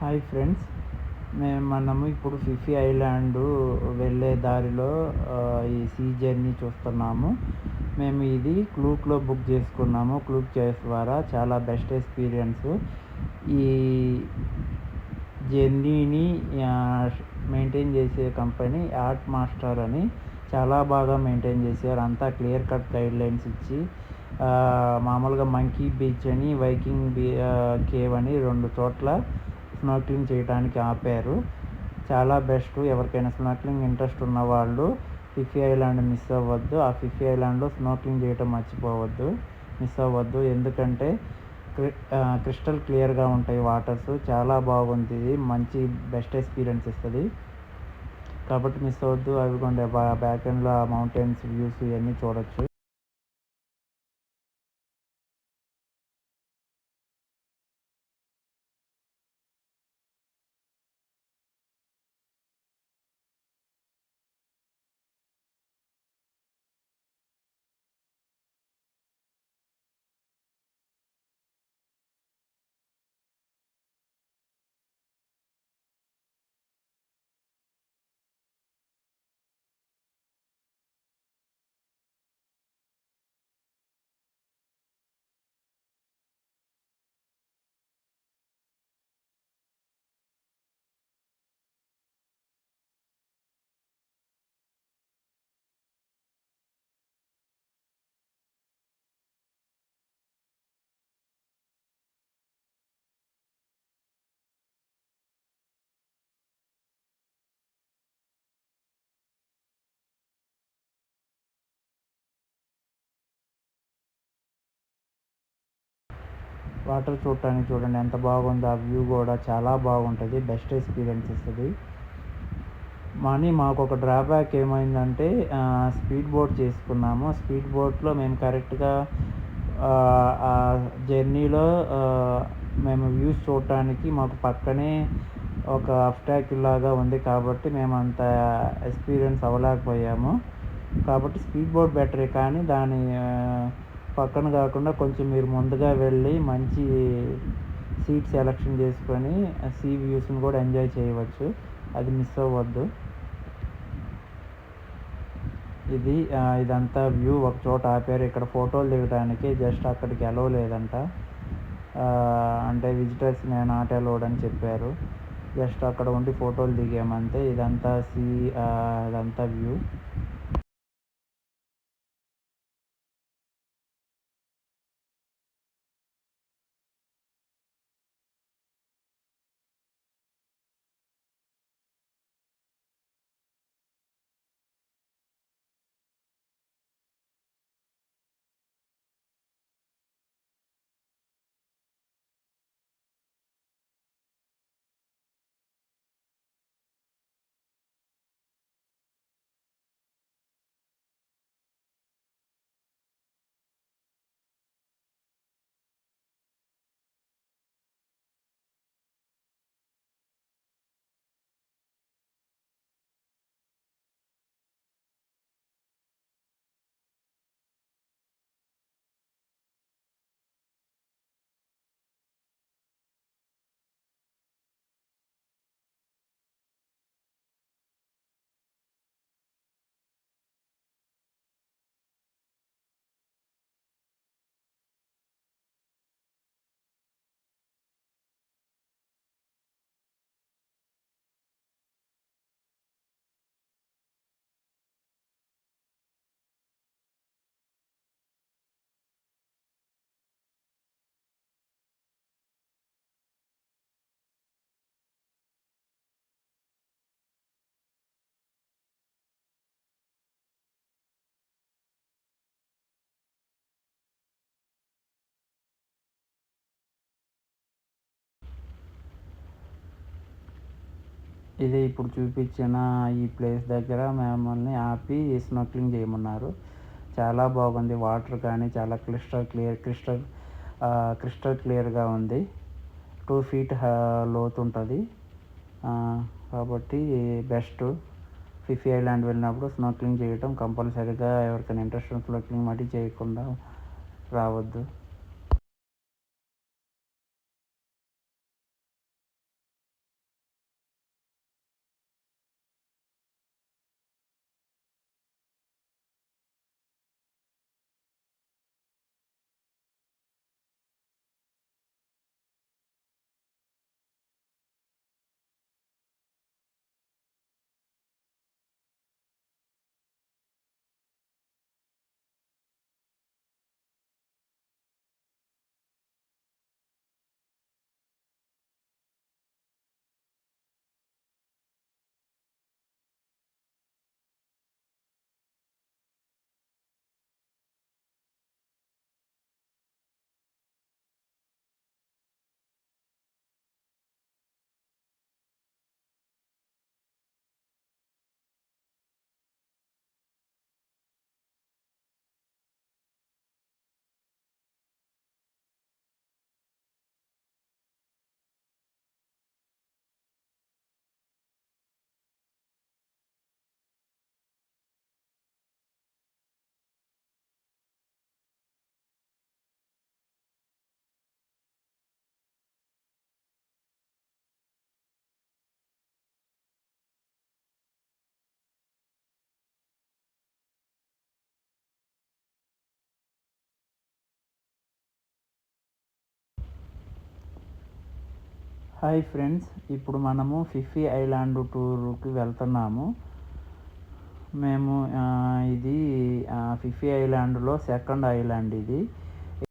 Hi friends, మనము ఇప్పుడు ఫిఫీ island వెళ్ళే దారిలో ఈ సీ జర్నీ చూస్తున్నాము. మేము ఇది క్లూక్లో బుక్ చేసుకున్నాము. క్లూక్ చాయిస్ ద్వారా చాలా బెస్ట్ ఎక్స్పీరియన్స్. ఈ జర్నీని మెయింటైన్ చేసే కంపెనీ యాట్ మాస్టర్ అని చాలా బాగా మెయింటైన్ చేశారు. అంతా క్లియర్ కట్ గైడ్లైన్స్ ఇచ్చి మామూలుగా మంకీ బీచ్ అని, వైకింగ్ కేవ్ అని 2 చోట్ల స్నార్క్లింగ్ చేయడానికి ఆపారు. చాలా బెస్ట్. ఎవరికైనా స్నార్క్లింగ్ ఇంట్రెస్ట్ ఉన్నవాళ్ళు ఫిఫీ ఐలాండ్ మిస్ అవ్వద్దు. ఆ ఫిఫీ ఐలాండ్లో స్నార్క్లింగ్ చేయటం మిస్ అవ్వద్దు. ఎందుకంటే క్రిస్టల్ క్లియర్గా ఉంటాయి వాటర్స్. చాలా బాగుంది. ఇది మంచి బెస్ట్ ఎక్స్పీరియన్స్ ఇస్తుంది కాబట్టి మిస్ అవ్వద్దు. అవి కొండ బ్యాక్ ఎండ్లో మౌంటైన్స్ వ్యూస్ ఇవన్నీ చూడొచ్చు. వాటర్ చూడటానికి చూడండి ఎంత బాగుందో. ఆ వ్యూ కూడా చాలా బాగుంటుంది. బెస్ట్ ఎక్స్పీరియన్స్ ఇస్తుంది. మాకు ఒక డ్రాబ్యాక్ ఏమైందంటే స్పీడ్ బోట్ చేసుకున్నాము. స్పీడ్ బోట్లో మేము కరెక్ట్గా ఆ జర్నీలో మేము వ్యూస్ చూడటానికి మాకు పక్కనే ఒక అబ్స్టాకిల్ లాగా ఉంది కాబట్టి మేము అంత ఎక్స్పీరియన్స్ అవ్వలేకపోయాము. కాబట్టి స్పీడ్ బోట్ బెటరే, కానీ దాని పక్కన కాకుండా కొంచెం మీరు ముందుగా వెళ్ళి మంచి సీట్ సెలెక్షన్ చేసుకొని సీ వ్యూస్ని కూడా ఎంజాయ్ చేయవచ్చు. అది మిస్ అవ్వద్దు. ఇదంతా వ్యూ ఒక చోట ఆపారు. ఇక్కడ ఫోటోలు దిగడానికి జస్ట్ అక్కడికి అలౌ లేదంట. అంటే విజిటర్స్ నాట్ అలౌడ్ అని చెప్పారు. జస్ట్ అక్కడ ఉండి ఫోటోలు దిగామంతే. ఇదంతా వ్యూ. ఇదే ఇప్పుడు చూపించిన ఈ ప్లేస్ దగ్గర మమ్మల్ని ఆపి స్నార్క్లింగ్ చేయమన్నారు. చాలా బాగుంది. వాటర్ కానీ చాలా క్రిస్టల్ క్లియర్గా ఉంది. 2 feet లోతు ఉంటుంది. కాబట్టి బెస్ట్. ఫిఫీ ఐలాండ్ వెళ్ళినప్పుడు స్నార్క్లింగ్ చేయటం కంపల్సరీగా. ఎవరికైనా ఇంట్రెస్ట్ స్నార్క్లింగ్ మరీ చేయకుండా రావద్దు. హాయ్ ఫ్రెండ్స్, ఇప్పుడు మనము ఫిఫీ ఐలాండ్ టూర్‌కి వెళ్తున్నాము. మేము ఇది ఫిఫీ ఐలాండ్‌లో సెకండ్ ఐలాండ్ ఇది.